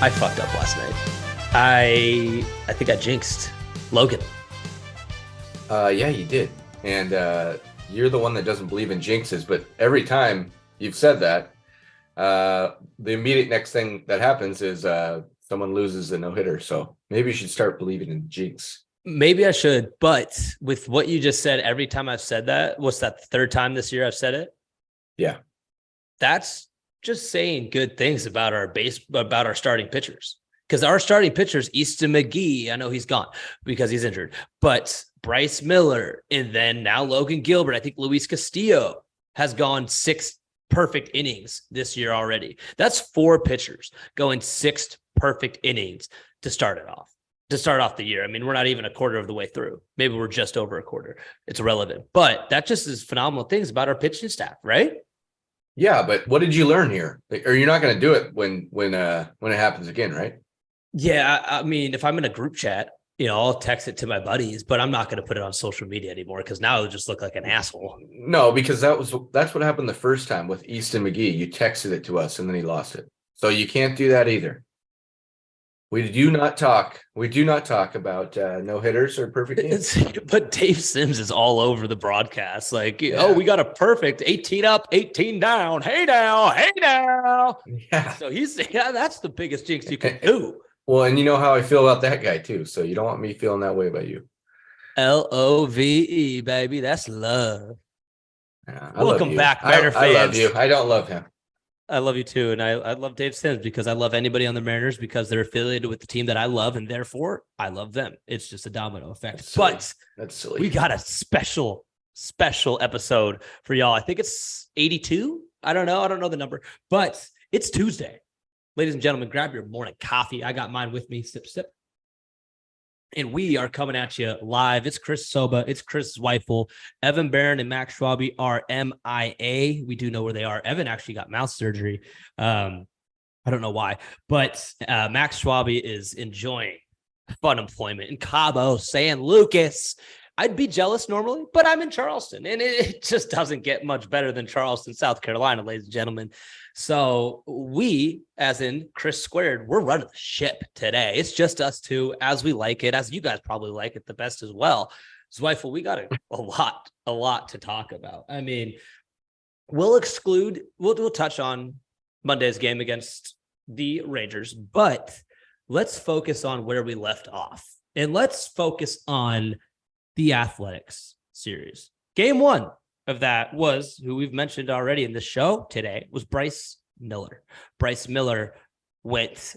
I fucked up last night. I think I jinxed Logan. Yeah, you did. And you're the one that doesn't believe in jinxes, but every time you've said that, the immediate next thing that happens is someone loses a no-hitter. So maybe you should start believing in jinx. Maybe I should, but with what you just said, every time I've said that, what's that, the third time this year I've said it? Yeah. That's just saying good things about our starting pitchers. Because our starting pitchers, Easton McGee, I know he's gone because he's injured, but Bryce Miller, and then now Logan Gilbert. I think Luis Castillo has gone 6 perfect innings this year already. That's 4 pitchers going 6 perfect innings to start off the year. I mean, we're not even a quarter of the way through. Maybe we're just over a quarter. It's irrelevant, but that just is phenomenal things about our pitching staff, right? Yeah, but what did you learn here? Or you're not going to do it when it happens again, right? Yeah, I mean, if I'm in a group chat, I'll text it to my buddies, but I'm not going to put it on social media anymore because now it'll just look like an asshole. No, because that's what happened the first time with Easton McGee. You texted it to us and then he lost it. So you can't do that either. We do not talk about no hitters or perfect games. But Dave Sims is all over the broadcast. Like, Yeah. Oh, we got a perfect 18 up, 18 down. Hey now, hey now. Yeah. So that's the biggest jinx you can do. Well, and you know how I feel about that guy too. So you don't want me feeling that way about you. LOVE, baby. That's love. Yeah, Welcome back, Mariner fans. I love you. I don't love him. I love you too. And I love Dave Sims because I love anybody on the Mariners because they're affiliated with the team that I love. And therefore I love them. It's just a domino effect. That's silly. We got a special episode for y'all. I think it's 82. I don't know the number, but it's Tuesday. Ladies and gentlemen, grab your morning coffee. I got mine with me. Sip, sip. And we are coming at you live. It's Chris Sobba. It's Chris Zweifel. Evan Barron and Max Schwabe are MIA. We do know where they are. Evan actually got mouth surgery. I don't know why, but Max Schwabe is enjoying fun employment in Cabo San Lucas. I'd be jealous normally, but I'm in Charleston, and it just doesn't get much better than Charleston, South Carolina, ladies and gentlemen. So we, as in Chris Squared, we're running the ship today. It's just us two, as we like it, as you guys probably like it the best as well. Zweifel, we got a lot to talk about. I mean, we'll touch on Monday's game against the Rangers, but let's focus on where we left off, and let's focus on the Athletics series. Game 1 of that was, who we've mentioned already in the show today, was Bryce Miller. Bryce Miller went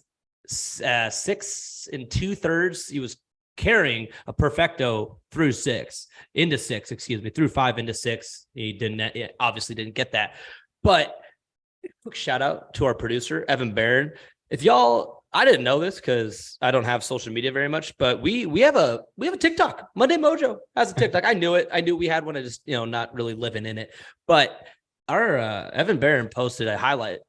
6 2/3. He was carrying a perfecto through 5 into 6. He obviously didn't get that. But quick shout out to our producer, Evan Barron. I didn't know this because I don't have social media very much, but we have a TikTok. Monday Mojo has a TikTok. I knew it. I knew we had one. I just, not really living in it. But our Evan Barron posted a highlight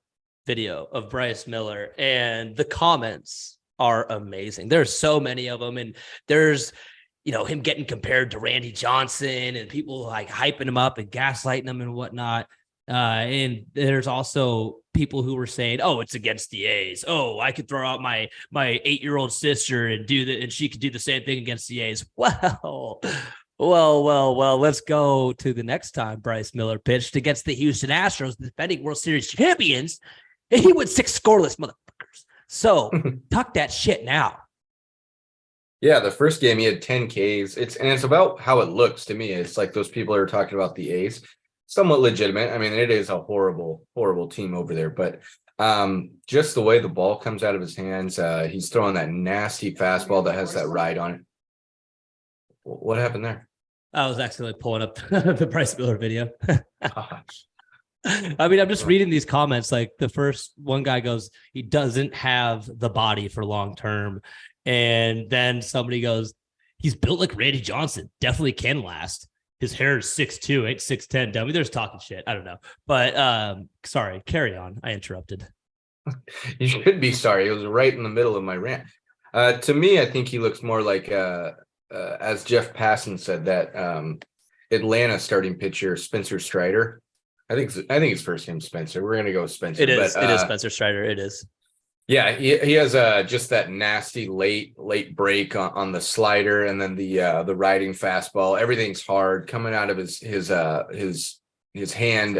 video of Bryce Miller, and the comments are amazing. There's so many of them, and there's him getting compared to Randy Johnson, and people like hyping him up and gaslighting him and whatnot. And there's also people who were saying, "Oh, it's against the A's. Oh, I could throw out my 8-year-old sister and do that, and she could do the same thing against the A's." Well. Let's go to the next time Bryce Miller pitched against the Houston Astros, the defending World Series champions, and he went 6 scoreless, motherfuckers. So tuck that shit now. Yeah, the first game he had 10 Ks. It's about how it looks to me. It's like those people are talking about the A's. Somewhat legitimate. I mean, it is a horrible, horrible team over there, but just the way the ball comes out of his hands, he's throwing that nasty fastball that has that ride on it. What happened there? I was actually pulling up the Bryce Miller video. I mean, I'm just reading these comments. Like the first one guy goes, he doesn't have the body for long term. And then somebody goes, he's built like Randy Johnson. Definitely can last. His hair is 6'2", ain't 6'10". Dummy, there's talking shit. I don't know. But sorry, carry on. I interrupted. You should be sorry. It was right in the middle of my rant. To me, I think he looks more like, as Jeff Passan said, that Atlanta starting pitcher Spencer Strider. I think his first name's Spencer. We're gonna go with Spencer. It is Spencer Strider. It is. Yeah, he has just that nasty late break on the slider, and then the riding fastball. Everything's hard coming out of his hand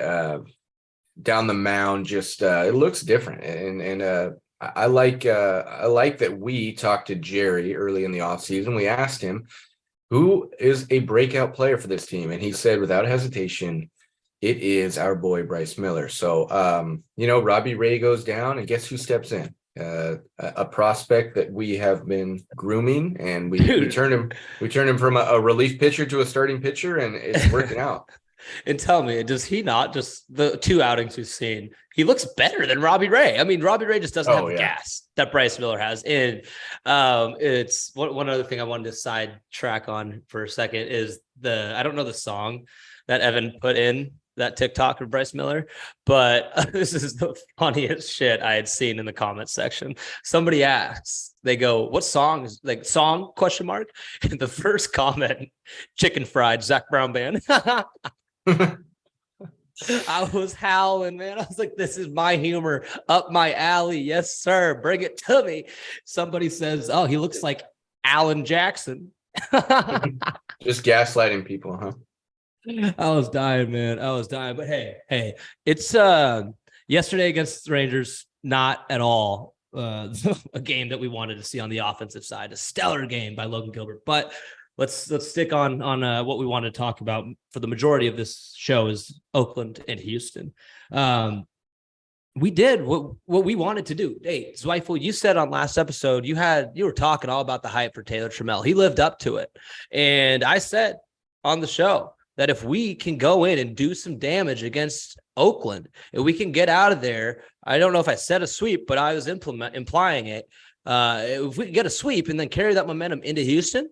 down the mound. Just it looks different, and I like that we talked to Jerry early in the offseason. We asked him who is a breakout player for this team, and he said without hesitation, it is our boy Bryce Miller. So, Robbie Ray goes down, and guess who steps in? A prospect that we have been grooming, and we turned him from a relief pitcher to a starting pitcher, and it's working out. And tell me, does he not, just the 2 outings we've seen, he looks better than Robbie Ray? I mean, Robbie Ray just doesn't have the gas that Bryce Miller has. And it's one other thing I wanted to sidetrack on for a second is I don't know the song that Evan put in that TikTok of Bryce Miller, but this is the funniest shit I had seen in the comments section. Somebody asks, they go, what song is song ? And the first comment, Chicken Fried, Zach Brown Band. I was howling, man. I was like, this is my humor up my alley. Yes, sir. Bring it to me. Somebody says, oh, he looks like Alan Jackson. Just gaslighting people, huh? I was dying, man. I was dying. But hey, it's yesterday against the Rangers, not at all a game that we wanted to see on the offensive side. A stellar game by Logan Gilbert. But let's stick on what we wanted to talk about for the majority of this show is Oakland and Houston. We did what we wanted to do. Hey, Zweifel, you said on last episode you were talking all about the hype for Taylor Trammell. He lived up to it. And I said on the show that if we can go in and do some damage against Oakland, if we can get out of there, I don't know if I said a sweep, but I was implying it. If we can get a sweep and then carry that momentum into Houston,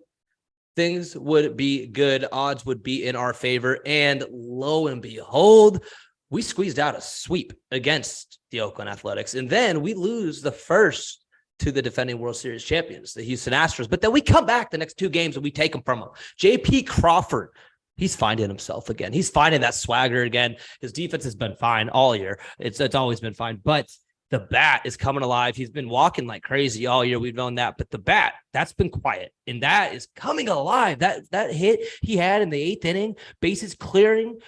things would be good. Odds would be in our favor. And lo and behold, we squeezed out a sweep against the Oakland Athletics. And then we lose the first to the defending World Series champions, the Houston Astros. But then we come back the next 2 games and we take them from them. JP Crawford, he's finding himself again. He's finding that swagger again. His defense has been fine all year. It's always been fine, but the bat is coming alive. He's been walking like crazy all year. We've known that, but the bat, that's been quiet, and that is coming alive. That hit he had in the 8th inning, bases clearing,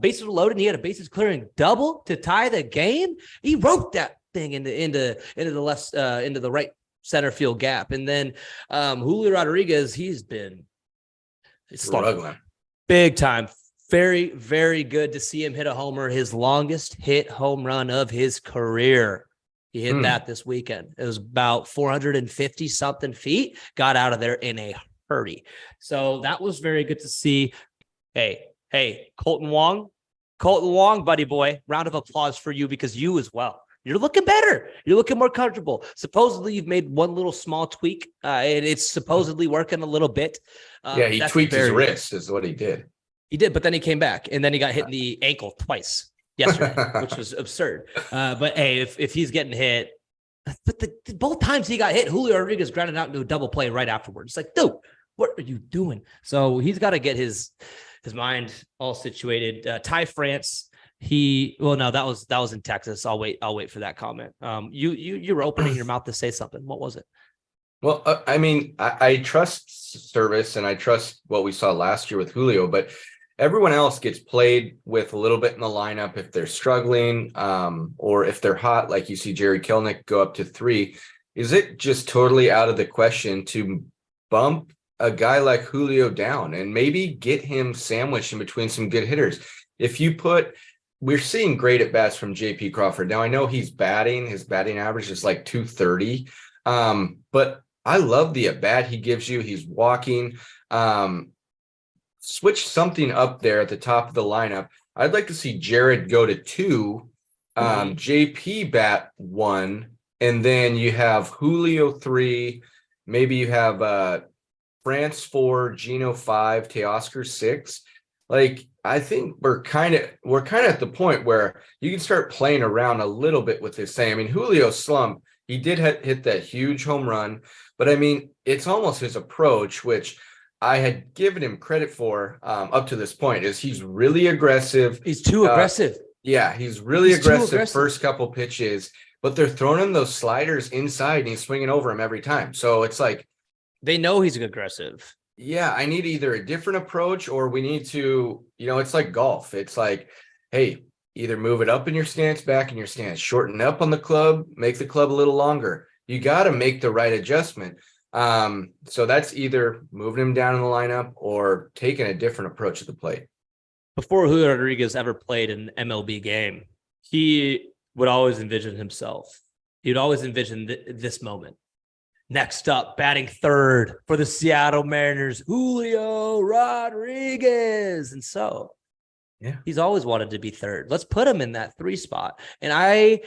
bases were loaded, and he had a bases clearing double to tie the game. He roped that thing into the right center field gap, and then Julio Rodriguez, he's been struggling big time. Very, very good to see him hit a homer, his longest hit home run of his career. He hit that this weekend. It was about 450 something feet, got out of there in a hurry. So that was very good to see. Hey, Colton Wong, buddy boy, round of applause for you, because you as well. You're looking better. You're looking more comfortable. Supposedly you've made one little small tweak, and it's supposedly working a little bit. He tweaked his wrist is what he did. He did, but then he came back, and then he got hit in the ankle twice yesterday, which was absurd. But hey, if he's getting hit, but both times he got hit, Julio Rodriguez grounded out into a double play right afterwards. It's like, dude, what are you doing? So he's got to get his mind all situated. Ty France, that was in Texas. I'll wait for that comment. You were opening your mouth to say something. What was it? Well, I trust service, and I trust what we saw last year with Julio, but everyone else gets played with a little bit in the lineup if they're struggling, or if they're hot, like you see Jerry Kelnick go up to 3. Is it just totally out of the question to bump a guy like Julio down and maybe get him sandwiched in between some good hitters? We're seeing great at bats from JP Crawford. Now I know his batting average is like 230. But I love the at bat he gives you. He's walking. Switch something up there at the top of the lineup. I'd like to see Jared go to 2, JP bat 1, and then you have Julio 3. Maybe you have France 4, Gino 5, Teoscar 6. Like, I think we're kind of at the point where you can start playing around a little bit with this thing. I mean, Julio slump. He did hit that huge home run, but I mean, it's almost his approach, which I had given him credit for up to this point, is he's really aggressive. He's too aggressive. Yeah, he's really He's too aggressive aggressive. first couple pitches, but they're throwing him those sliders inside and he's swinging over him every time. So it's like, They know he's aggressive. yeah, I need either a different approach or we need to, it's like golf. It's like, hey, either move it up in your stance, back in your stance, shorten up on the club, make the club a little longer. You got to make the right adjustment. So that's either moving him down in the lineup or taking a different approach at the plate. Before Julio Rodriguez ever played an MLB game, he would always envision himself. He would always envision this moment. Next up, batting third for the Seattle Mariners, Julio Rodriguez. And so he's always wanted to be third. Let's put him in that 3 spot. And I'd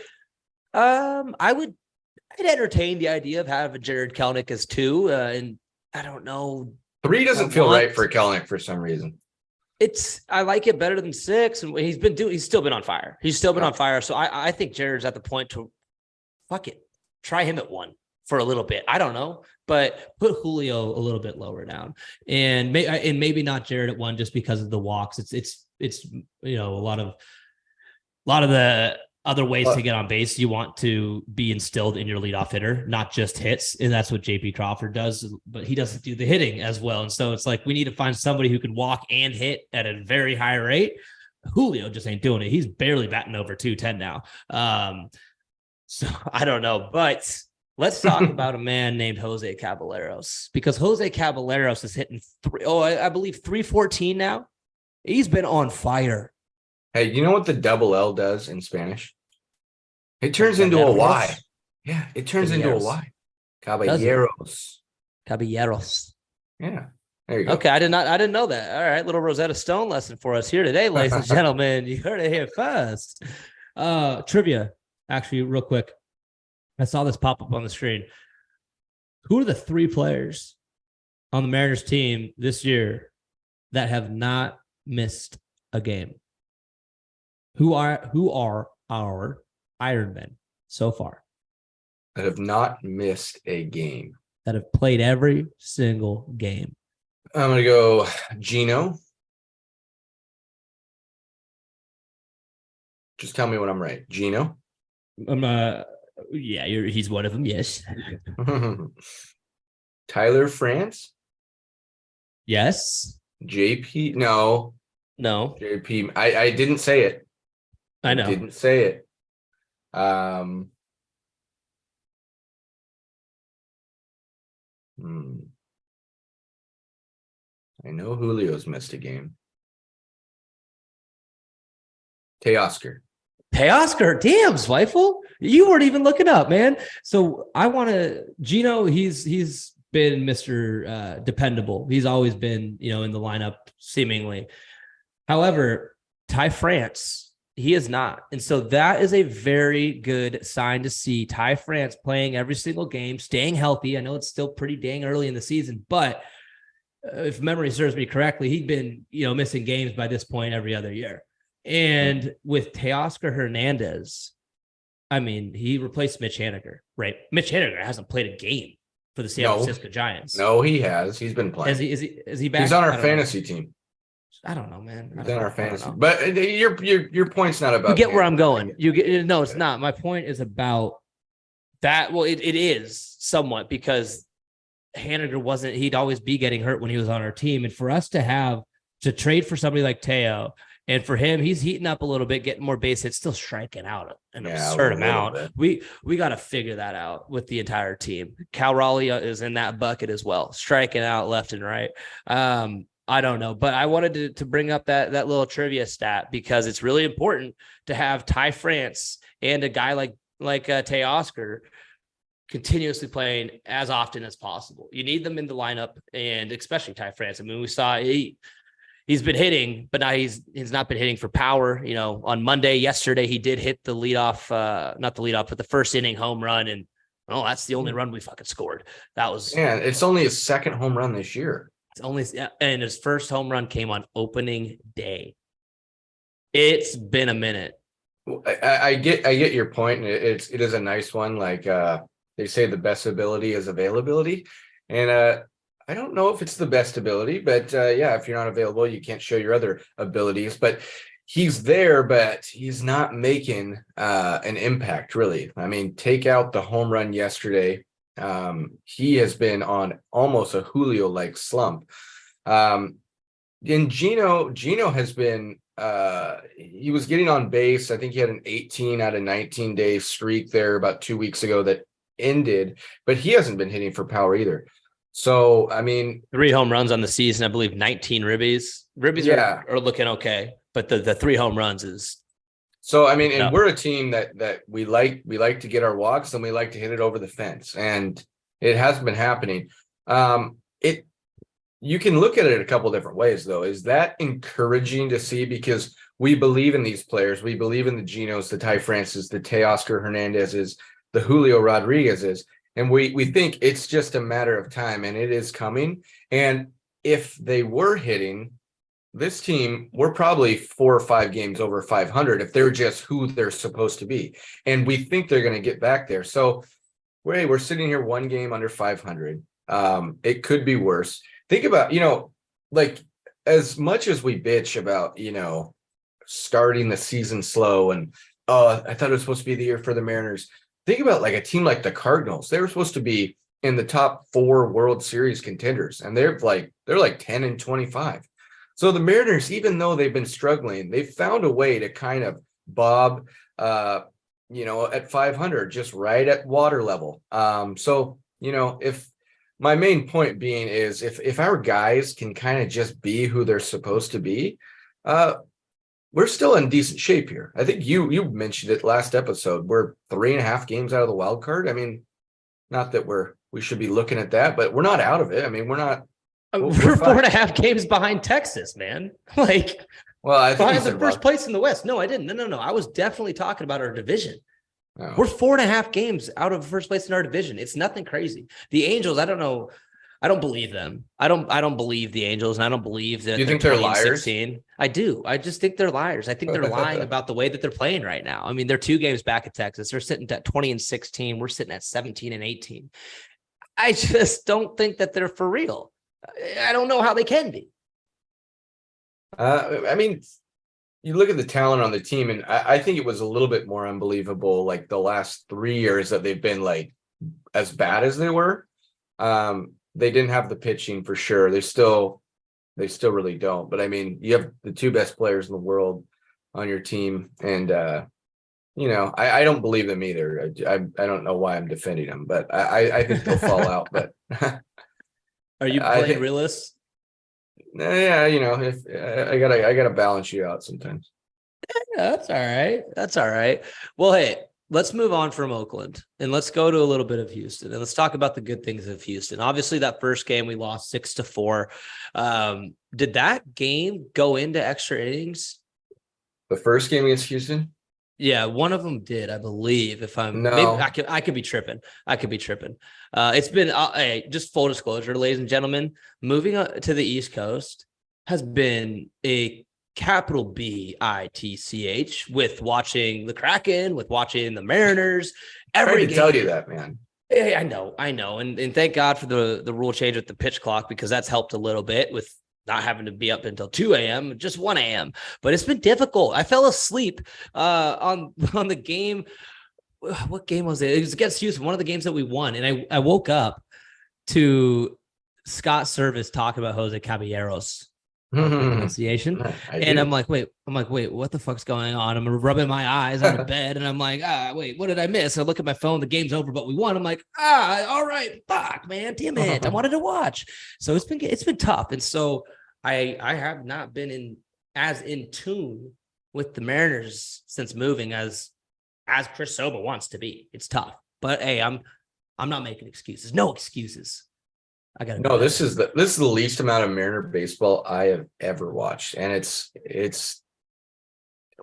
entertain the idea of having Jared Kelenic as 2. And I don't know. 3 doesn't feel right for Kelenic for some reason. I like it better than 6. And he's still been on fire. He's still been on fire. So I think Jared's at the point to fuck it. Try him at 1. For a little bit. I don't know, but put Julio a little bit lower down and maybe not Jared at 1 just because of the walks. It's a lot of the other ways to get on base. You want to be instilled in your leadoff hitter, not just hits. And that's what JP Crawford does, but he doesn't do the hitting as well. And so it's like, we need to find somebody who can walk and hit at a very high rate. Julio just ain't doing it. He's barely batting over 210 now. So I don't know, but let's talk about a man named Jose Caballeros, because Jose Caballeros is hitting I believe 314 now. He's been on fire. Hey, you know what the double L does in Spanish? It turns into a Y. Yeah, it turns into a Y. Caballeros. Caballeros. Yeah. There you go. Okay, I didn't know that. All right, little Rosetta Stone lesson for us here today, ladies and gentlemen. You heard it here first. Trivia, actually, real quick. I saw this pop up on the screen. Who are the 3 players on the Mariners team this year that have not missed a game? Who are our Ironmen so far? That have not missed a game. That have played every single game. I'm going to go Gino. Just tell me when I'm right. Gino? Yeah, he's one of them. Yes. Tyler France. Yes. JP. No. JP. I didn't say it. I know. Didn't say it. I know Julio's missed a game. Teoscar. Damn, Zweifel. You weren't even looking up, man. So I want to, Gino, he's been Mr. Dependable. He's always been, in the lineup seemingly. However, Ty France, he is not. And so that is a very good sign to see Ty France playing every single game, staying healthy. I know it's still pretty dang early in the season, but if memory serves me correctly, he'd been, missing games by this point every other year. And with Teoscar Hernandez, I mean, he replaced Mitch Haniger, right? Mitch Haniger hasn't played a game for the San Francisco Giants. No, he has. He's been playing. Is he back? He's on our fantasy team. I don't know, man. He's on our fantasy. But your point's not about. You get where I'm going. No, it's not. My point is about that. Well, it is somewhat because Haniger he'd always be getting hurt when he was on our team. And for us to trade for somebody like Teo, and for him, he's heating up a little bit, getting more base hits, still striking out an absurd amount. We got to figure that out with the entire team. Cal Raleigh is in that bucket as well, striking out left and right. I don't know, but I wanted to bring up that little trivia stat because it's really important to have Ty France and a guy like Teoscar continuously playing as often as possible. You need them in the lineup, and especially Ty France. I mean, we saw he's been hitting, but now he's not been hitting for power. On Monday, yesterday, he did hit the leadoff, not the leadoff, but the first inning home run. And that's the only run we fucking scored. That was, it's only his second home run this year. And his first home run came on opening day. It's been a minute. I get your point. It is a nice one. Like they say, the best ability is availability. And, I don't know if it's the best ability, but if you're not available, you can't show your other abilities. But he's there, but he's not making an impact, really. I mean, take out the home run yesterday. He has been on almost a Julio-like slump. And Gino has been he was getting on base. I think he had an 18 out of 19 day streak there about 2 weeks ago that ended, but he hasn't been hitting for power either. So, I mean, 3 home runs on the season, I believe 19 ribbies. Are looking okay, but the 3 home runs is. So, I mean, and we're a team that we like to get our walks and we like to hit it over the fence, and it hasn't been happening. You can look at it a couple different ways, though. Is that encouraging to see? Because we believe in these players. We believe in the Genos, the Ty Francis, the Teoscar Hernandez's, the Julio Rodriguez's. And we think it's just a matter of time, and it is coming. And if they were hitting this team, we're probably 4 or 5 games over 500 if they're just who they're supposed to be. And we think they're going to get back there. So we're sitting here 1 game under 500. It could be worse. Think about, like as much as we bitch about, starting the season slow and, I thought it was supposed to be the year for the Mariners. Think about like a team like the Cardinals. They were supposed to be in the top 4 World Series contenders, and they're like 10-25. So the Mariners, even though they've been struggling, they've found a way to kind of bob, at 500, just right at water level. If my main point being is if our guys can kind of just be who they're supposed to be, we're still in decent shape here. I think you mentioned it last episode. We're 3.5 games out of the wild card. I mean, not that we should be looking at that, but we're not out of it. I mean, we're not. We're 4.5 games behind Texas, man. Well, I think behind the first place in the West. No, I didn't. No. I was definitely talking about our division. Oh. We're 4.5 games out of first place in our division. It's nothing crazy. The Angels, I don't know. I don't believe them. I don't believe the Angels, and I don't believe that. You think they're liars? I do. I just think they're liars. I think they're lying about the way that they're playing right now. I mean, they're 2 games back at Texas. They're sitting at 20-16. We're sitting at 17-18. I just don't think that they're for real. I don't know how they can be. I mean, you look at the talent on the team, and I think it was a little bit more unbelievable, like the last 3 years that they've been like as bad as they were. They didn't have the pitching for sure. They still really don't. But I mean, you have the 2 best players in the world on your team, and I don't believe them either. I don't know why I'm defending them, but I think they'll fall out. But are you playing realist? Yeah, if I gotta balance you out sometimes. Yeah, that's all right. Well, hey, let's move on from Oakland and let's go to a little bit of Houston, and let's talk about the good things of Houston. Obviously, that first game we lost 6-4. Did that game go into extra innings? The first game against Houston? Yeah, one of them did, I believe. I could be tripping. It's been just full disclosure, ladies and gentlemen. Moving to the East Coast has been a capital BITCH with watching the Kraken, with watching the Mariners. Every game. Tell you that, man. Yeah, I know, and thank God for the rule change with the pitch clock, because that's helped a little bit with not having to be up until 2 a.m., just 1 a.m. But it's been difficult. I fell asleep on the game. What game was it? It was against Houston, one of the games that we won. And I woke up to Scott Service talking about Jose Caballeros pronunciation. And I'm like, wait, what the fuck's going on? I'm rubbing my eyes on the bed, and I'm like, wait, what did I miss? I look at my phone, the game's over, but we won. I'm like, all right, fuck, man, damn it. I wanted to watch. So it's been tough. And so I have not been as in tune with the Mariners since moving as Chris Sobba wants to be. It's tough. But hey, I'm not making excuses. No excuses. This is the least amount of Mariner baseball I have ever watched, and it's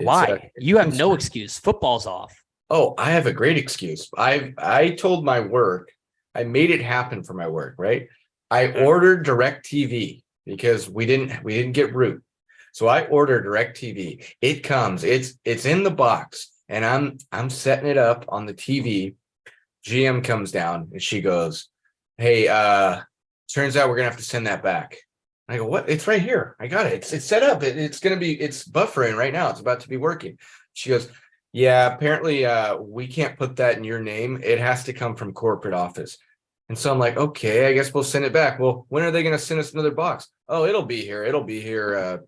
why you have no excuse. Football's off. Oh, I have a great excuse. I told my work, I made it happen for my work. Right, I ordered DirecTV because we didn't get Root, so I ordered DirecTV. It comes. It's in the box, and I'm setting it up on the TV. GM comes down and she goes, "Hey, turns out we're gonna have to send that back." I go, what? It's right here. I got it. It's set up. It's buffering right now. It's about to be working. She goes, yeah, apparently we can't put that in your name. It has to come from corporate office. And so I'm like, okay, I guess we'll send it back. Well, when are they going to send us another box? Oh, it'll be here.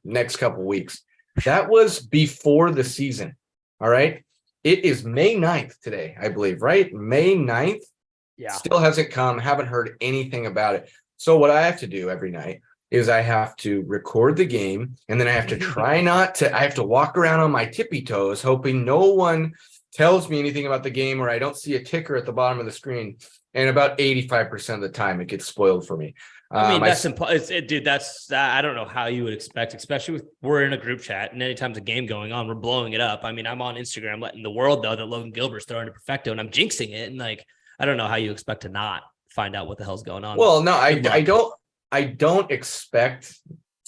Next couple weeks. That was before the season. All right. It is May 9th today, I believe, right? May 9th. Yeah. Still hasn't come. Haven't heard anything about it. So what I have to do every night is I have to record the game, and then I have to I have to walk around on my tippy toes, hoping no one tells me anything about the game, or I don't see a ticker at the bottom of the screen. And about 85% of the time it gets spoiled for me. I mean, that's dude. I don't know how you would expect, especially with we're in a group chat, and anytime there's a game going on, we're blowing it up. I mean, I'm on Instagram letting the world know that Logan Gilbert's throwing to perfecto, and I'm jinxing it. And like, I don't know how you expect to not find out what the hell's going on. Well, no, I don't expect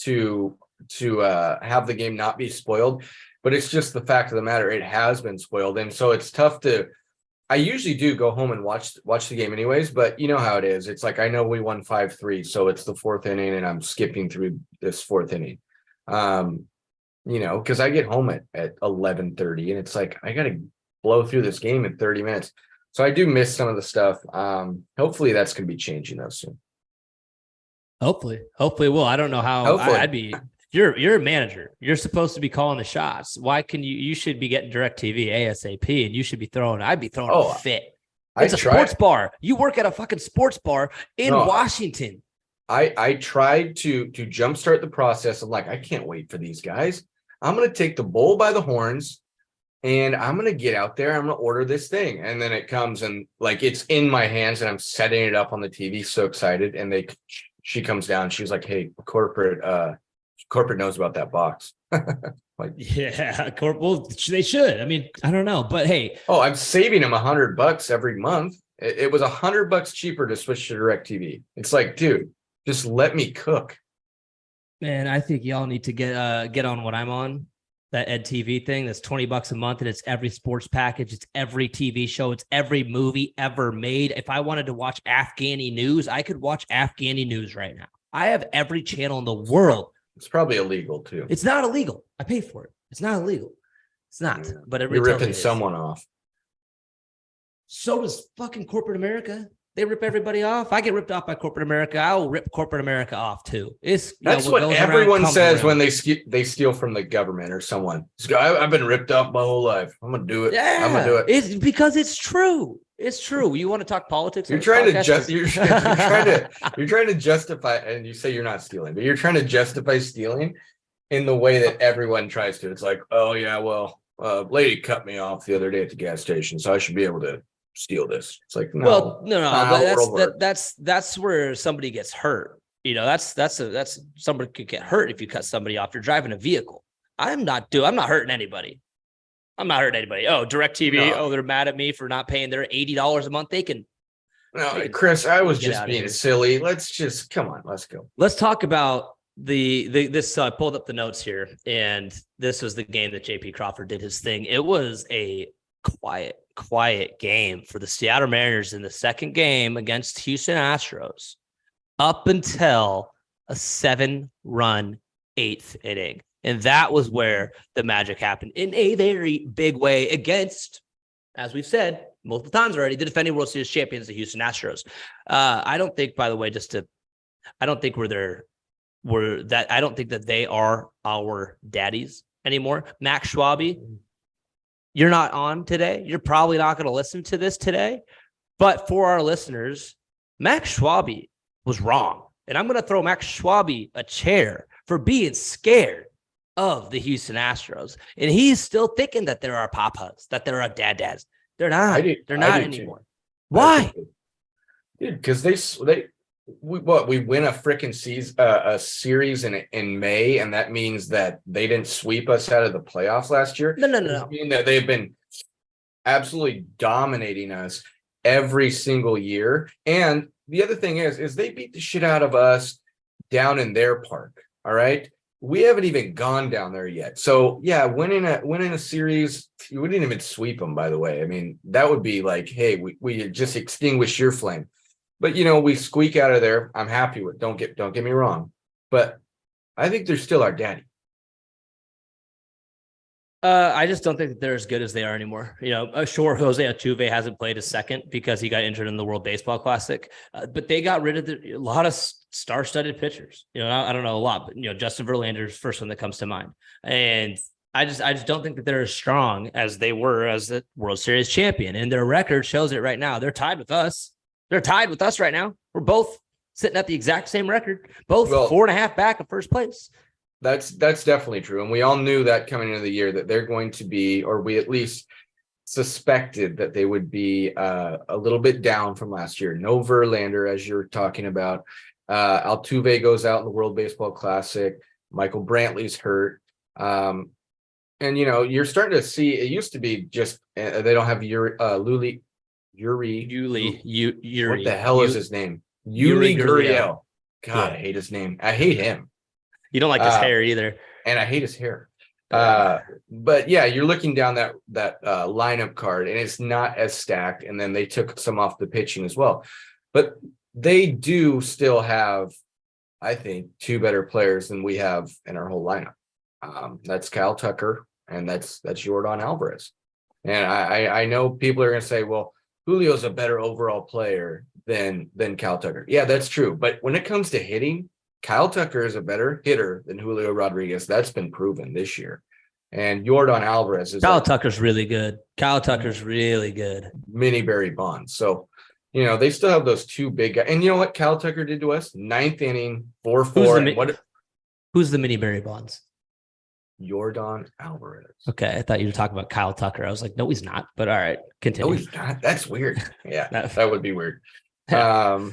to have the game not be spoiled, but it's just the fact of the matter, it has been spoiled, and so it's tough to. I usually do go home and watch the game anyways, but you know how it is. It's like, I know we won 5-3, so it's the fourth inning and I'm skipping through this fourth inning. Because I get home at 11:30 and it's like, I got to blow through this game in 30 minutes. So I do miss some of the stuff. Hopefully that's going to be changing though soon. Hopefully it will. I don't know how. I'd be. You're a manager. You're supposed to be calling the shots. Why can you should be getting DirecTV ASAP, and you should be I'd be throwing a fit. It's a sports bar. You work at a fucking sports bar in Washington. I tried to jumpstart the process. I'm like, I can't wait for these guys. I'm going to take the bull by the horns and I'm going to get out there. I'm going to order this thing. And then it comes and like, it's in my hands and I'm setting it up on the TV. So excited. And she comes down. She was like, hey, corporate knows about that box. Well, they should. I mean, I don't know, but hey. Oh, I'm saving them $100 every month. It was $100 cheaper to switch to DirecTV. It's like, dude, just let me cook. Man, I think y'all need to get on what I'm on, that EdTV thing. That's $20 a month, and it's every sports package. It's every TV show. It's every movie ever made. If I wanted to watch Afghani news, I could watch Afghani news right now. I have every channel in the world. It's probably illegal too. It's not illegal. I pay for it. It's not illegal. It's not. Yeah. But you're ripping someone off. So does fucking corporate America. They rip everybody off. I get ripped off by corporate America. I will rip corporate America off too. That's what everyone says when they steal from the government or someone. I've been ripped off my whole life. I'm gonna do it. Yeah, I'm gonna do it. It's because it's true. It's true. You want to talk politics? You're trying to you're trying to justify, and you say you're not stealing, but you're trying to justify stealing in the way that everyone tries to. It's like, oh yeah, well, lady cut me off the other day at the gas station, so I should be able to steal this. It's like, no. But that's where somebody gets hurt. That's somebody could get hurt if you cut somebody off. You're driving a vehicle. I'm not hurting anybody. Oh, DirecTV. No. Oh, they're mad at me for not paying their $80 a month. Chris, I was just being silly. Come on, let's go. Let's talk about this. I pulled up the notes here, and this was the game that JP Crawford did his thing. It was a quiet game for the Seattle Mariners in the second game against Houston Astros up until a 7-run 8th inning. And that was where the magic happened in a very big way against, as we've said multiple times already, the defending World Series champions, the Houston Astros. I don't think, by the way, I don't think I don't think that they are our daddies anymore. Max Schwabe, you're not on today. You're probably not going to listen to this today. But for our listeners, Max Schwabe was wrong. And I'm going to throw Max Schwabe a chair for being scared of the Houston Astros. And he's still thinking that there are papas, that there are dads. They're not. They're not anymore. Too. Why? Dude, because we win a freaking series in May, and that means that they didn't sweep us out of the playoffs last year. No. I mean that they've been absolutely dominating us every single year. And the other thing is they beat the shit out of us down in their park. All right. We haven't even gone down there yet. So yeah, winning a series, we didn't even sweep them, by the way. I mean, that would be like, hey, we just extinguished your flame. But we squeak out of there. I'm happy with. Don't get me wrong, but I think they're still our daddy. I just don't think that they're as good as they are anymore. Sure, Jose Altuve hasn't played a second because he got injured in the World Baseball Classic, but they got rid of a lot of star-studded pitchers. I don't know a lot, but Justin Verlander's first one that comes to mind, and I just don't think that they're as strong as they were as the World Series champion, and their record shows it right now. They're tied with us. They're tied with us right now. We're both sitting at the exact same record, both 4.5 back of first place. That's definitely true. And we all knew that coming into the year that they're going to be, or we at least suspected that they would be a little bit down from last year. No Verlander, as you're talking about. Altuve goes out in the World Baseball Classic. Michael Brantley's hurt. And, you're starting to see, it used to be just, they don't have Yuri. What the hell is his name? Yuli Gurriel. God, I hate his name. I hate him. You don't like his hair either. And I hate his hair. But yeah, you're looking down that lineup card and it's not as stacked. And then they took some off the pitching as well. But they do still have, I think, 2 better players than we have in our whole lineup. That's Kyle Tucker and that's Yordan Alvarez. And I know people are going to say, well, Julio's a better overall player than Kyle Tucker. Yeah, that's true. But when it comes to hitting, Kyle Tucker is a better hitter than Julio Rodriguez. That's been proven this year. And Yordan Alvarez is Tucker's really good. Kyle Tucker's really good. Mini Barry Bonds. So, they still have those 2 big guys. And you know what Kyle Tucker did to us? 9th inning, 4-4. Who's the Mini Barry Bonds? Yordan Alvarez. Okay, I thought you were talking about Kyle Tucker. I was like, no, he's not. But all right, continue. No, he's not. That's weird. Yeah, that would be weird. Yeah,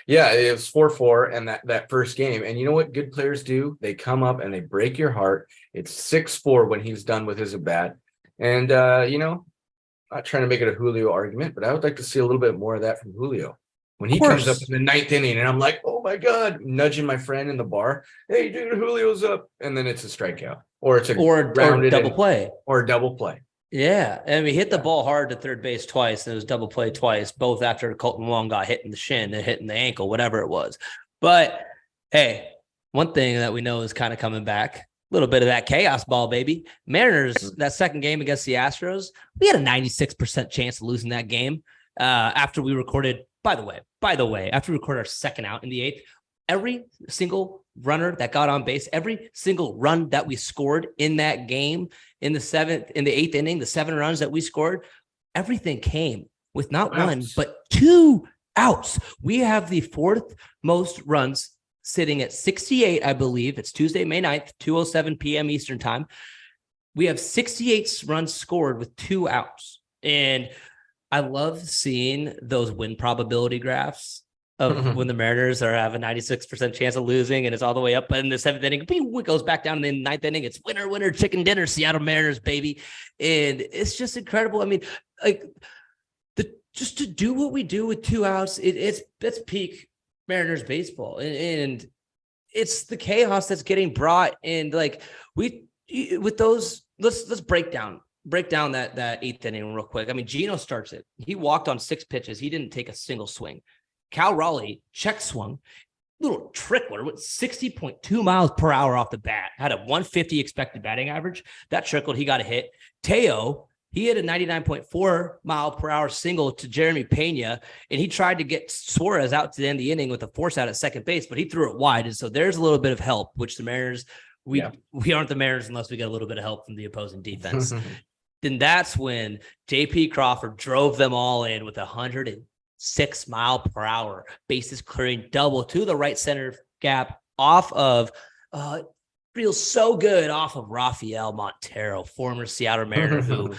it was 4-4 and that first game. And you know what good players do? They come up and they break your heart. It's 6-4 when he's done with his at bat. And not trying to make it a Julio argument, but I would like to see a little bit more of that from Julio. When he comes up in the 9th inning and I'm like, oh my God, nudging my friend in the bar. Hey, dude, Julio's up. And then it's a strikeout or it's a double play. Or a double play. Yeah. And we hit the ball hard to third base twice. And it was double play twice, both after Colton Wong got hit in the shin and hit in the ankle, whatever it was. But hey, one thing that we know is kind of coming back. A little bit of that chaos ball, baby. Mariners, that second game against the Astros, we had a 96% chance of losing that game after we recorded. By the way, after we recorded our second out in the 8th, every single runner that got on base, every single run that we scored in that game in the 8th inning, the 7 runs that we scored, everything came with not one, but 2 outs. We have the 4th most runs sitting at 68, I believe. It's Tuesday, May 9th, 2:07 p.m. Eastern time. We have 68 runs scored with 2 outs. And I love seeing those win probability graphs of when the Mariners have a 96% chance of losing and it's all the way up in the 7th inning. It goes back down in the 9th inning. It's winner, winner, chicken dinner, Seattle Mariners, baby. And it's just incredible. I mean, just to do what we do with 2 outs, that's peak Mariners baseball. And it's the chaos that's getting brought in. With those, let's break down that 8th inning real quick. I mean, Gino starts it. He walked on 6 pitches. He didn't take a single swing. Cal Raleigh check swung, little trickler with 60.2 miles per hour off the bat, had a 150 expected batting average. That trickled. He got a hit. Teo, he hit a 99.4 mile per hour single to Jeremy Pena, and he tried to get Suarez out to end the inning with a force out at second base, but he threw it wide. And so there's a little bit of help, which the Mariners, we aren't the Mariners unless we get a little bit of help from the opposing defense. Then that's when J.P. Crawford drove them all in with 106 mile per hour bases clearing double to the right center gap off of feels so good off of Rafael Montero, former Seattle Mariner, who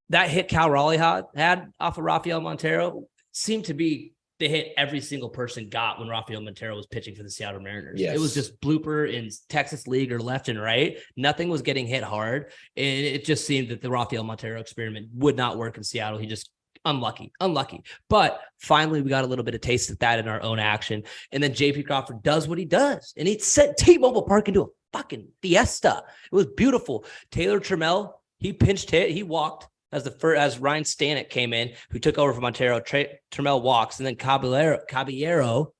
that hit Cal Raleigh had off of Rafael Montero seemed to be the hit every single person got when Rafael Montero was pitching for the Seattle Mariners. Yes. It was just blooper in Texas League or left and right. Nothing was getting hit hard. And it just seemed that the Rafael Montero experiment would not work in Seattle. He just unlucky. But finally, we got a little bit of taste of that in our own action. And then J.P. Crawford does what he does. And he sent T-Mobile Park into a fucking fiesta. It was beautiful. Taylor Trammell, he pinched hit. He walked as Ryan Stanek came in, who took over from Montero. Trammell walks, and then Caballero,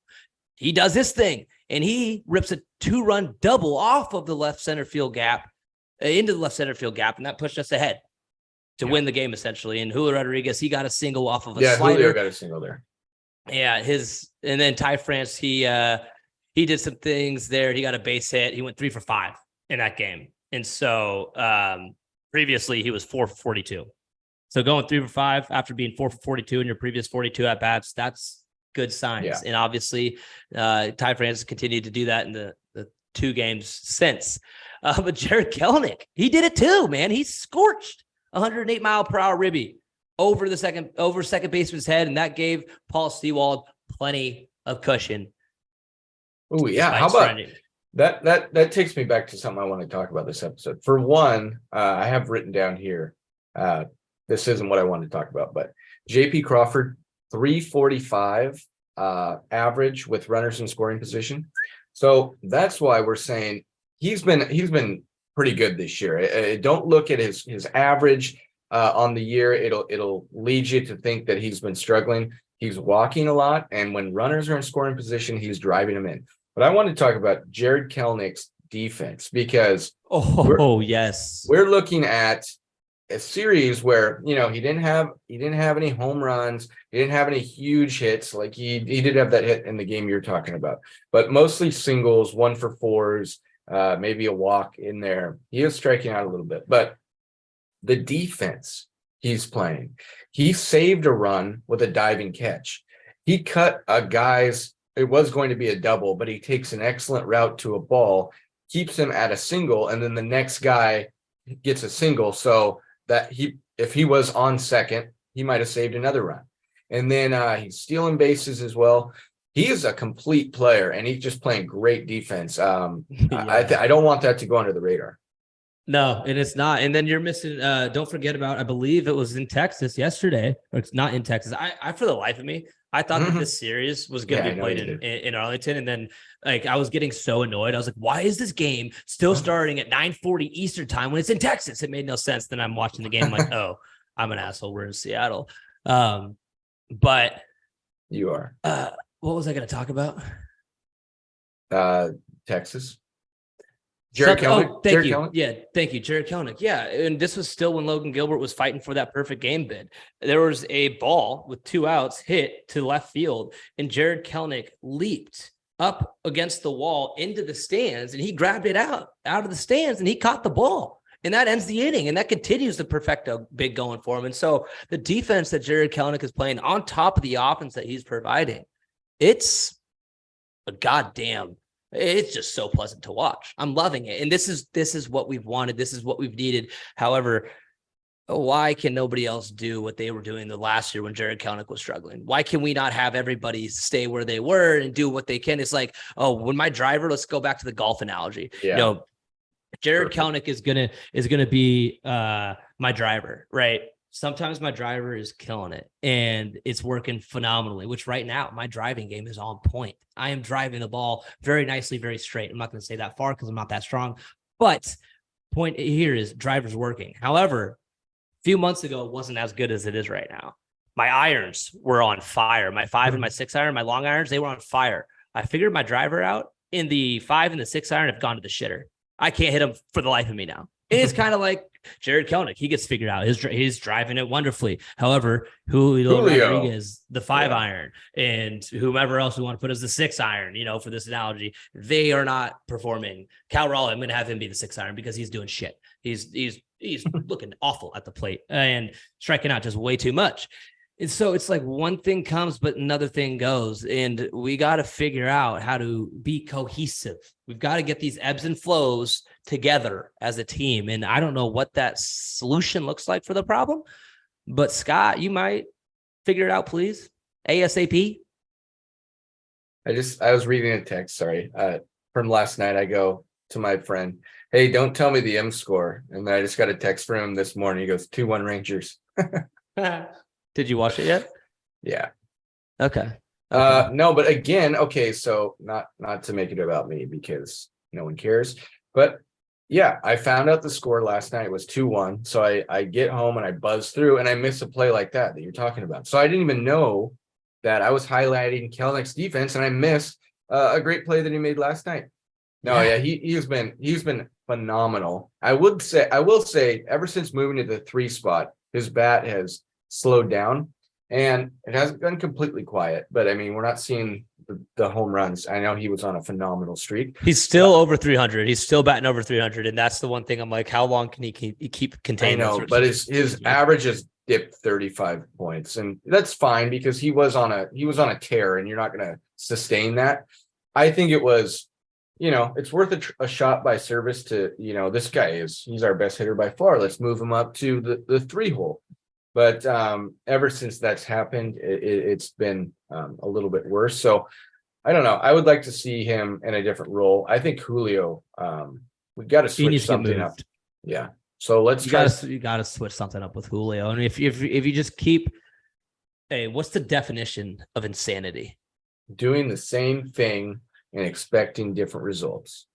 he does his thing, and he rips a 2-run double off of the left center field gap into the left center field gap, and that pushed us ahead to win the game essentially. And Julio Rodriguez, he got a single off of a slider. Julio got a single there. Yeah, and then Ty France, he did some things there. He got a base hit. He went 3 for 5 in that game, and so previously he was 4 for 42. So going 3 for 5 after being 4 for 42 in your previous 42 at bats, that's good signs. Yeah. And obviously, Ty France continued to do that in the 2 games since. But Jared Kelenic, he did it too, man. He scorched 108-mile-per-hour ribby over second baseman's head, and that gave Paul Sewald plenty of cushion. Oh yeah, how about that? Takes me back to something I want to talk about this episode. For one, I have written down here. This isn't what I wanted to talk about, but J.P. Crawford, 345 average with runners in scoring position. So that's why we're saying he's been pretty good this year. Don't look at his average on the year. It'll lead you to think that he's been struggling. He's walking a lot, and when runners are in scoring position, he's driving them in. But I want to talk about Jared Kelenic's defense because we're looking at a series where he didn't have any home runs, he didn't have any huge hits. Like he did have that hit in the game you're talking about, but mostly singles, 1 for 4s, maybe a walk in there. He was striking out a little bit, but the defense he's playing, he saved a run with a diving catch. He cut a guy's, it was going to be a double, but he takes an excellent route to a ball, keeps him at a single, and then the next guy gets a single. So that if he was on second, he might have saved another run. And then he's stealing bases as well. He is a complete player, and he's just playing great defense. I don't want that to go under the radar. No, and it's not. And then you're missing, don't forget about, I believe it was in Texas yesterday, or it's not in Texas. I for the life of me, I thought that this series was going to be played in Arlington. And then I was getting so annoyed. I was like, why is this game still starting at 9:40 Eastern time when it's in Texas? It made no sense. Then I'm watching the game like, oh, I'm an asshole. We're in Seattle. But you are. What was I going to talk about? Texas. Jared Kelenic. Yeah, thank you, Jared Kelenic. Yeah, and this was still when Logan Gilbert was fighting for that perfect game bid. There was a ball with 2 outs hit to left field, and Jared Kelenic leaped up against the wall into the stands, and he grabbed it out of the stands, and he caught the ball. And that ends the inning, and that continues the perfecto big going for him. And so the defense that Jared Kelenic is playing on top of the offense that he's providing, it's a goddamn. It's just so pleasant to watch. I'm loving it. And this is what we've wanted. This is what we've needed. However, why can nobody else do what they were doing the last year when Jared Kelenic was struggling? Why can we not have everybody stay where they were and do what they can? It's like, oh, when my driver, let's go back to the golf analogy. Yeah. Jared Kelenic is gonna be my driver, right? Sometimes my driver is killing it and it's working phenomenally, which right now my driving game is on point. I am driving the ball very nicely, very straight. I'm not going to say that far because I'm not that strong, but point here is driver's working. However, a few months ago, it wasn't as good as it is right now. My irons were on fire. My 5 and my 6 iron, my long irons, they were on fire. I figured my driver out, in the 5 and the 6 iron have gone to the shitter. I can't hit them for the life of me now. It's kind of like Jared Kelenic. He gets figured out. He's driving it wonderfully. However, Julio Rodriguez, the 5 iron, and whomever else we want to put as the 6 iron, for this analogy, they are not performing. Cal Raleigh, I'm going to have him be the 6 iron because he's doing shit. He's looking awful at the plate and striking out just way too much. And so it's like one thing comes, but another thing goes, and we got to figure out how to be cohesive. We've got to get these ebbs and flows together as a team. And I don't know what that solution looks like for the problem, but Scott, you might figure it out, please. ASAP. I was reading a text, from last night. I go to my friend, hey, don't tell me the M score. And then I just got a text from him this morning. He goes, 2-1 Rangers. Did you watch it yet? Yeah. Okay. No, but again, okay, so not to make it about me because no one cares, but Yeah, I found out the score last night was 2-1. So I get home and I buzz through and I miss a play like that you're talking about. So I didn't even know that I was highlighting Kelnick's defense and I missed a great play that he made last night. No, yeah, he's been phenomenal. I will say ever since moving to the 3 spot, his bat has slowed down and it hasn't been completely quiet, but I mean, we're not seeing the home runs. I know he was on a phenomenal streak. He's still over 300. He's still batting over 300. And that's the one thing I'm like, how long can he keep containing? I know, but his average has dipped 35 points and that's fine because he was on a tear and you're not going to sustain that. I think it was, it's worth a shot by Service to, this guy he's our best hitter by far. Let's move him up to the 3 hole. But ever since that's happened, it's been a little bit worse. So I don't know. I would like to see him in a different role. I think Julio, we got to switch something up. Yeah. So you got to switch something up with Julio. And if you just keep, hey, what's the definition of insanity? Doing the same thing and expecting different results.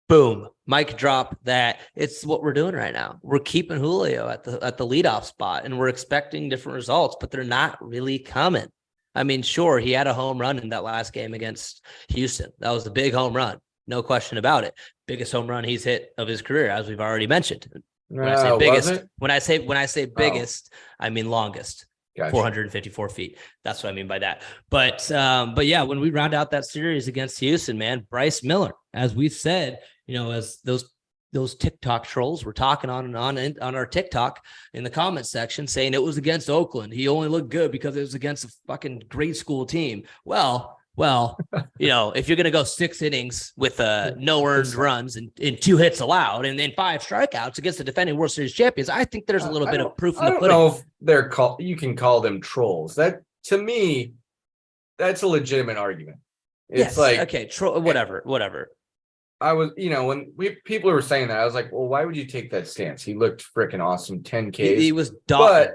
Boom. Mic drop that. It's what we're doing right now. We're keeping Julio at the leadoff spot and we're expecting different results, but they're not really coming. I mean, sure, he had a home run in that last game against Houston. That was a big home run. No question about it. Biggest home run he's hit of his career, as we've already mentioned. When I say biggest, when I say biggest, I mean longest. Gotcha. 454 feet. That's what I mean by that. But yeah, when we round out that series against Houston, man, Bryce Miller, as we've said, as those TikTok trolls were talking on our TikTok in the comment section saying it was against Oakland. He only looked good because it was against a fucking grade school team. Well, if you're going to go 6 innings with no earned runs and 2 hits allowed and then 5 strikeouts against the defending World Series champions, I think there's a little bit of proof in the pudding. I don't know if they're you can call them trolls. That, to me, that's a legitimate argument. It's okay, whatever. I was, when people were saying that, I was like, well, why would you take that stance? He looked freaking awesome, 10 Ks. He was dominant.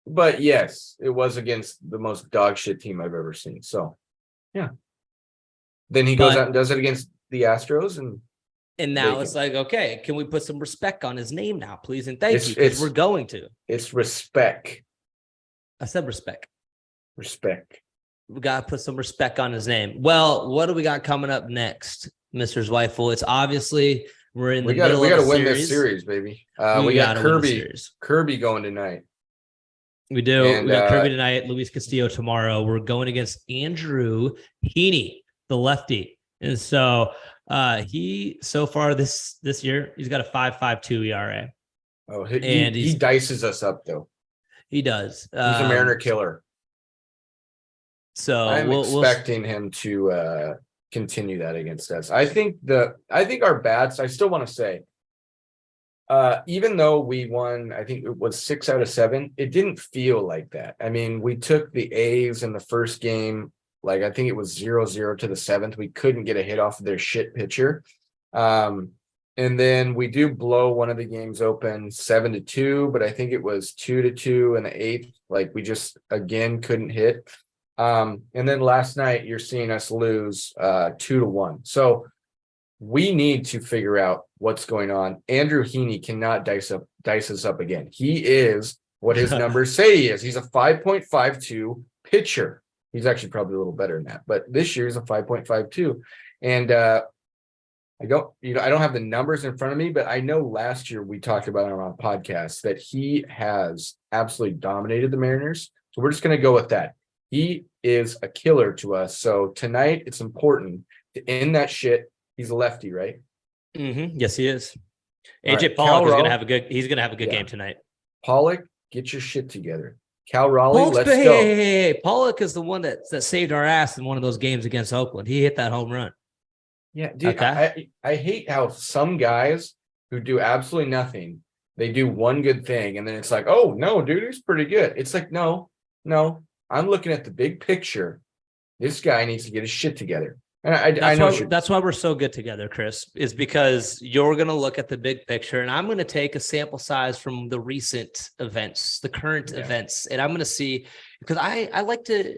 But yes, it was against the most dog shit team I've ever seen. So, yeah. Then he goes out and does it against the Astros. And now it's like, okay, can we put some respect on his name now, please? And thank you, because we're going to. It's respect. I said respect. Respect. We got to put some respect on his name. Well, what do we got coming up next, Mr. Zweifel? It's obviously we're in the middle of the series. We got to win this series, baby. We got Kirby going tonight. We do. And, we got Kirby tonight, Luis Castillo tomorrow. We're going against Andrew Heaney, the lefty. And so he, so far this year, he's got a 5.52 ERA. Oh, he dices us up, though. He does. He's a Mariner killer. So I'm expecting him to continue that against us. I think our bats, I still want to say, even though we won, I think it was 6 out of 7, it didn't feel like that. I mean, we took the A's in the first game, like I think it was 0-0 to the 7th. We couldn't get a hit off of their shit pitcher. And then we do blow one of the games open 7-2, but I think it was 2-2 in the 8th. Like we just, again, couldn't hit. And then last night you're seeing us lose 2-1. So we need to figure out what's going on. Andrew Heaney cannot dice us up again. He is what his numbers say he is. He's a 5.52 pitcher. He's actually probably a little better than that, but this year he's a 5.52. And I don't have the numbers in front of me, but I know last year we talked about it on a podcast that he has absolutely dominated the Mariners. So we're just going to go with that. He is a killer to us. So tonight it's important to end that shit. He's a lefty, right? Mm-hmm. Yes, he is. AJ Pollock is going to have a good game tonight. Pollock, get your shit together. Cal Raleigh, let's go. Hey, Pollock is the one that saved our ass in one of those games against Oakland. He hit that home run. Yeah, dude, okay. I hate how some guys who do absolutely nothing, they do one good thing, and then it's like, oh, no, dude, he's pretty good. It's like, no, I'm looking at the big picture. This guy needs to get his shit together. And I know that's why we're so good together, Chris, is because you're going to look at the big picture and I'm going to take a sample size from the recent events, the current events. And I'm going to see, because I like to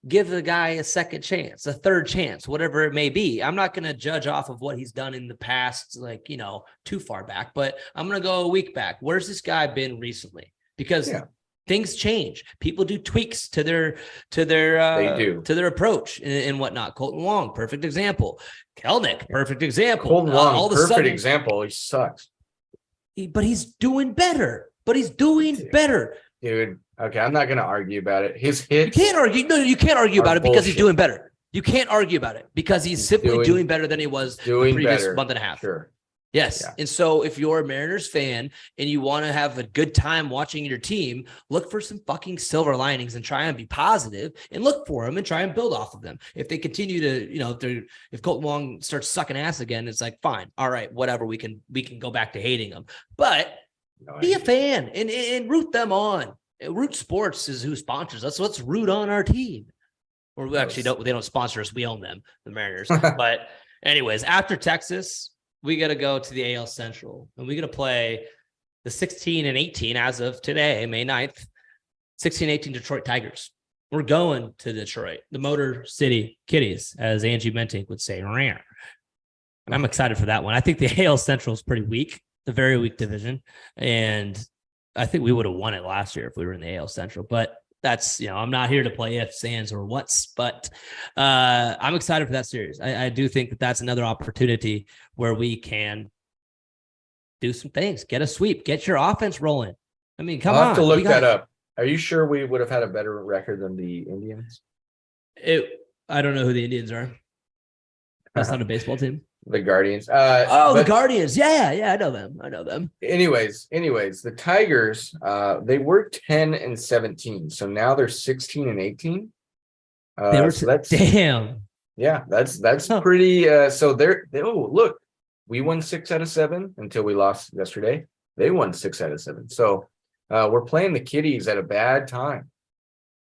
give the guy a second chance, a third chance, whatever it may be. I'm not going to judge off of what he's done in the past, like, too far back, but I'm going to go a week back. Where's this guy been recently? Because things change. People do tweaks to their approach and whatnot. Colton Wong, perfect example. Kelnick, perfect example. Colton Wong, perfect example. He sucks. But he's doing better. Dude. Okay, I'm not going to argue about it. His hits. You can't argue. No, you can't argue about it because he's doing better. You can't argue about it because he's simply doing better than he was the previous month and a half. Sure. Yes. Yeah. And so if you're a Mariners fan and you want to have a good time watching your team, look for some fucking silver linings and try and be positive and look for them and try and build off of them. If they continue to, if Colton Wong starts sucking ass again, it's like, fine. All right, whatever. We can go back to hating them, but be a fan and root them on. Root Sports is who sponsors us. So let's root on our team. Or we actually they don't sponsor us. We own them, the Mariners. But anyways, after Texas, we got to go to the AL Central and we got to play the 16 and 18 as of today, May 9th, 16 18 Detroit Tigers. We're going to Detroit, the Motor City Kitties, as Angie Mentink would say. And I'm excited for that one. I think the AL Central is pretty weak, the very weak division. And I think we would have won it last year if we were in the AL Central, but that's, I'm not here to play ifs, ands, or whats, but I'm excited for that series. I do think that that's another opportunity where we can do some things, get a sweep, get your offense rolling. I mean, come on. I'll have to look that up. Are you sure we would have had a better record than the Indians? I don't know who the Indians are. That's not a baseball team. The Guardians. The Guardians. Yeah, I know them. Anyways, the Tigers, they were 10 and 17. So now they're 16 and 18. Damn. Yeah, that's pretty. So look, we won 6 out of 7 until we lost yesterday. They won 6 out of 7. So we're playing the Kitties at a bad time.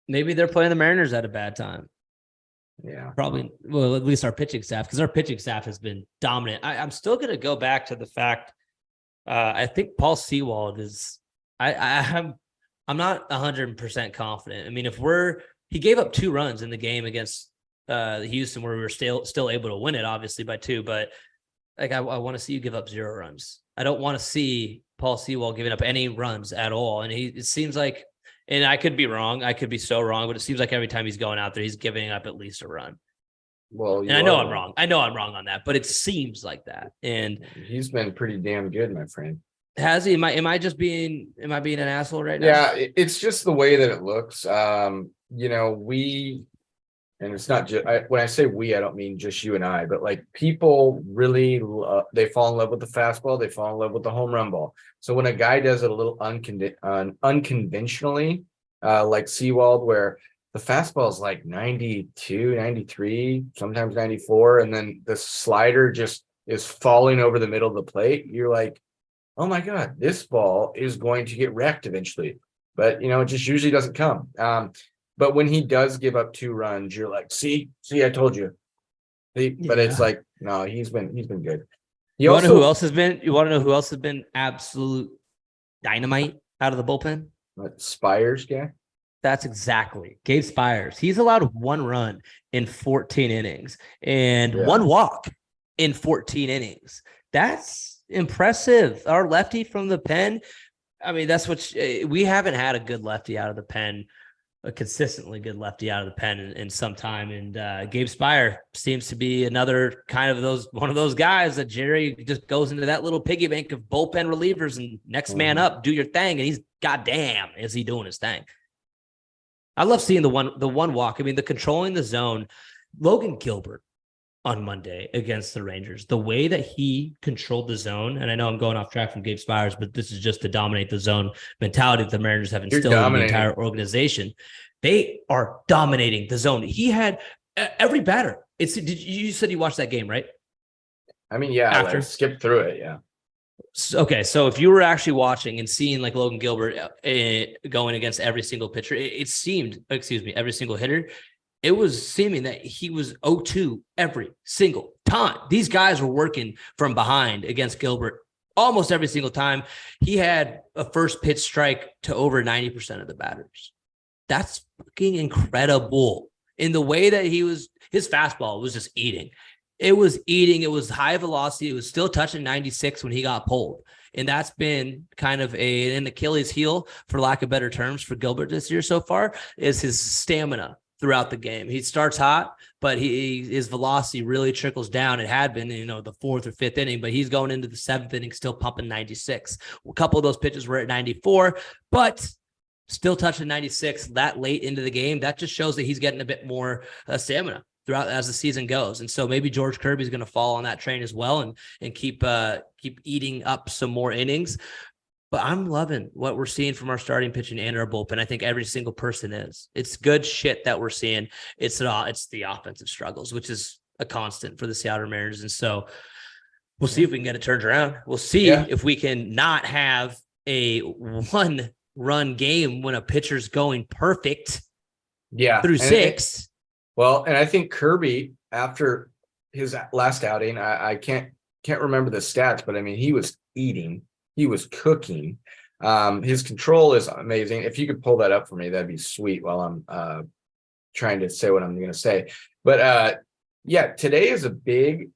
Maybe they're playing the Mariners at a bad time. Yeah, probably. Well, at least our pitching staff, because our pitching staff has been dominant. I'm still going to go back to the fact. I think Paul Sewald is. I'm not 100% confident. I mean, he gave up 2 runs in the game against Houston, where we were still able to win it, obviously by 2. But like, I want to see you give up 0 runs. I don't want to see Paul Sewald giving up any runs at all. And it seems like. And I could be wrong. I could be so wrong, but it seems like every time he's going out there, he's giving up at least a run. Well, and I know I'm wrong. I know I'm wrong on that, but it seems like that. And he's been pretty damn good, my friend. Has he? Am I being an asshole right now? Yeah, it's just the way that it looks. And it's not just when I say we, I don't mean just you and I, but like people really they fall in love with the fastball, they fall in love with the home run ball. So when a guy does it a little unconventionally, like Sewald, where the fastball is like 92, 93, sometimes 94, and then the slider just is falling over the middle of the plate, you're like, oh my God, this ball is going to get wrecked eventually. But it just usually doesn't come. But when he does give up 2 runs, you're like, see, I told you. But it's like, no, he's been good. You want to know who else has been absolute dynamite out of the bullpen? What, Spires guy? That's exactly Gabe Spires. He's allowed 1 run in 14 innings and 1 walk in 14 innings. That's impressive. Our lefty from the pen. I mean, that's what we haven't had a good lefty out of the pen. A consistently good lefty out of the pen in some time. And Gabe Spire seems to be another kind of one of those guys that Jerry just goes into that little piggy bank of bullpen relievers and next man up, do your thing. And he's goddamn, is he doing his thing? I love seeing the one walk. I mean, the controlling the zone, Logan Gilbert on Monday against the Rangers, the way that he controlled the zone. And I know I'm going off track from Gabe Spires, but this is just to dominate the zone mentality that the Mariners have instilled in the entire organization. They are dominating the zone. He had every batter. You said you watched that game, right? I mean, yeah, I skipped through it. Yeah. Okay. So if you were actually watching and seeing like Logan Gilbert going against every single pitcher, every single hitter, it was seeming that he was 0-2 every single time. These guys were working from behind against Gilbert almost every single time. He had a first pitch strike to over 90% of the batters. That's fucking incredible. in the way that his fastball was just eating. It was eating. It was high velocity. It was still touching 96 when he got pulled. And that's been kind of an Achilles heel, for lack of better terms, for Gilbert this year so far, is his stamina throughout the game. He starts hot, but his velocity really trickles down. It had been, the 4th or 5th inning, but he's going into the 7th inning still pumping 96. A couple of those pitches were at 94, but still touching 96 that late into the game. That just shows that he's getting a bit more stamina throughout as the season goes. And so maybe George Kirby's going to fall on that train as well and keep eating up some more innings. But I'm loving what we're seeing from our starting pitching and our bullpen. I think every single person is. It's good shit that we're seeing. It's the offensive struggles, which is a constant for the Seattle Mariners. And so we'll see if we can get it turned around. We'll see if we can not have a one-run game when a pitcher's going perfect through 6. And I think Kirby, after his last outing, I can't remember the stats, but I mean, he was eating. He was cooking. His control is amazing. If you could pull that up for me, that'd be sweet while I'm trying to say what I'm going to say. But today is a big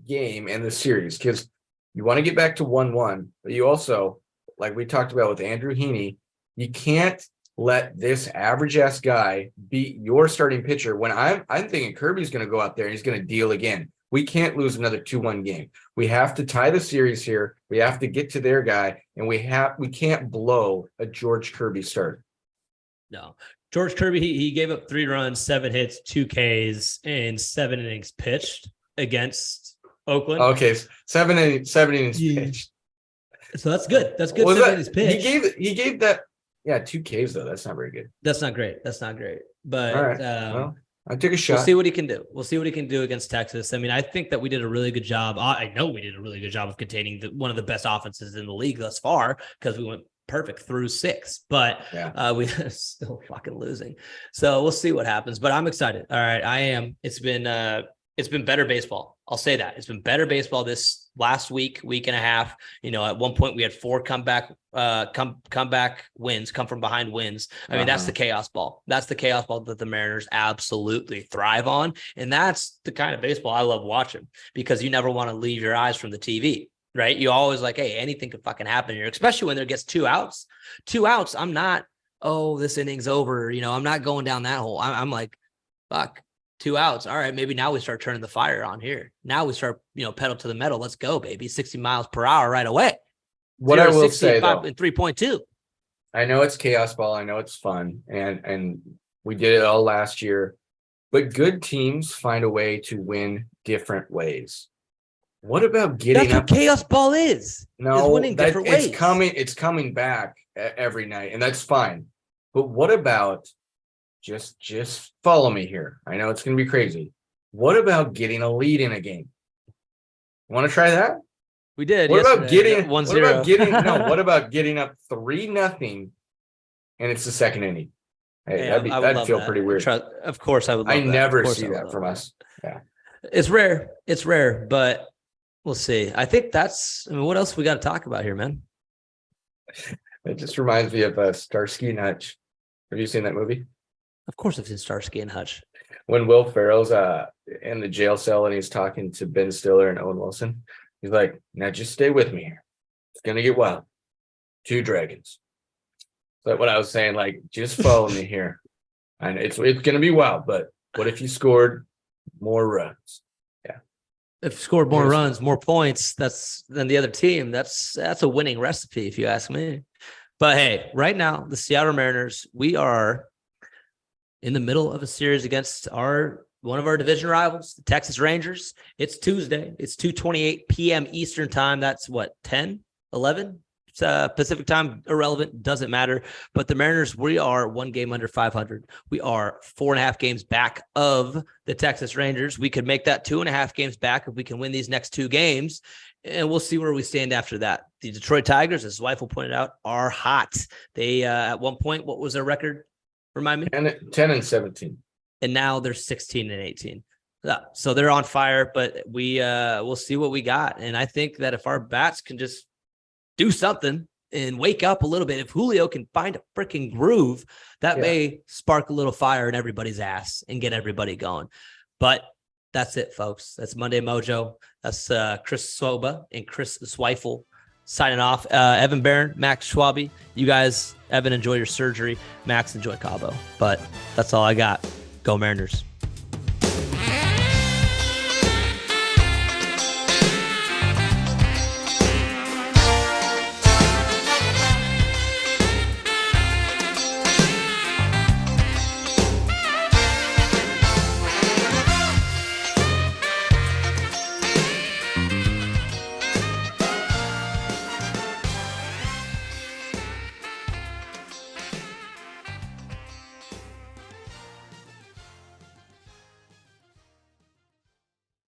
game in the series because you want to get back to 1-1, but you also, like we talked about with Andrew Heaney, you can't let this average ass guy beat your starting pitcher when I'm thinking Kirby's going to go out there and he's going to deal again. We can't lose another 2-1 game. We have to tie the series here. We have to get to their guy, and we can't blow a George Kirby start. No. George Kirby, he gave up 3 runs, 7 hits, 2 Ks, and 7 innings pitched against Oakland. Okay, 7 innings pitched. So that's good. That's good. 7 innings pitched. He gave that 2 Ks though. That's not very good. That's not great. But all right. Well, I took a shot. We'll see what he can do. We'll see what he can do against Texas. I mean, I think that we did a really good job. I know we did a really good job of containing one of the best offenses in the league thus far because we went perfect through 6, but we still fucking losing. So we'll see what happens, but I'm excited. All right. I am. It's been better baseball. I'll say that it's been better baseball this last week and a half. At one point we had 4 comeback wins, come from behind wins. I mean, that's the chaos ball. That's the chaos ball that the Mariners absolutely thrive on. And that's the kind of baseball I love watching because you never want to leave your eyes from the TV, right? You always like, hey, anything could fucking happen here, especially when there gets 2 outs. 2 outs. I'm not, this inning's over. I'm not going down that hole. I'm like, fuck. 2 outs. All right, maybe now we start turning the fire on here. Now we start, pedal to the metal. Let's go, baby. 60 miles per hour right away. What I will say though, 3.2. I know it's chaos ball. I know it's fun, and we did it all last year. But good teams find a way to win different ways. What about getting That's what chaos ball is. No, is winning different ways. It's coming back every night, and that's fine. But what about just follow me here? I know it's going to be crazy. What about getting a lead in a game? Want to try that? We did. What about getting 1-0? What about getting up 3-0 and it's the 2nd inning? Hey, that'd feel pretty weird. Of course, I would. I never see that from us. Yeah, it's rare, but we'll see. I think what else we got to talk about here, man? It just reminds me of Starsky and Hutch. Have you seen that movie? Of course, I've seen Starsky and Hutch. When Will Ferrell's in the jail cell and he's talking to Ben Stiller and Owen Wilson, he's like, "Now just stay with me here. It's gonna get wild. 2 dragons." But what I was saying, like, just follow me here. And it's gonna be wild. But what if you scored more runs? Yeah. If you scored more runs, more points, than the other team, that's a winning recipe, if you ask me. But hey, right now, the Seattle Mariners, we are in the middle of a series against one of our division rivals, the Texas Rangers. It's Tuesday. It's 2:28 p.m. Eastern time. That's what, 10, 11? Pacific time, irrelevant, doesn't matter. But the Mariners, we are 1 game under 500. We are 4.5 games back of the Texas Rangers. We could make that 2.5 games back if we can win these next 2 games. And we'll see where we stand after that. The Detroit Tigers, as Zweifel pointed out, are hot. They, at one point, what was their record? Remind me. 10-17. And now they're 16-18. So they're on fire, but we'll see what we got. And I think that if our bats can just do something, and wake up a little bit. If Julio can find a freaking groove, that may spark a little fire in everybody's ass and get everybody going. But that's it, folks. That's Monday Mojo. That's Chris Sobba and Chris Zweifel signing off. Evan Barron, Max Schwabe. You guys, Evan, enjoy your surgery. Max, enjoy Cabo. But that's all I got. Go Mariners.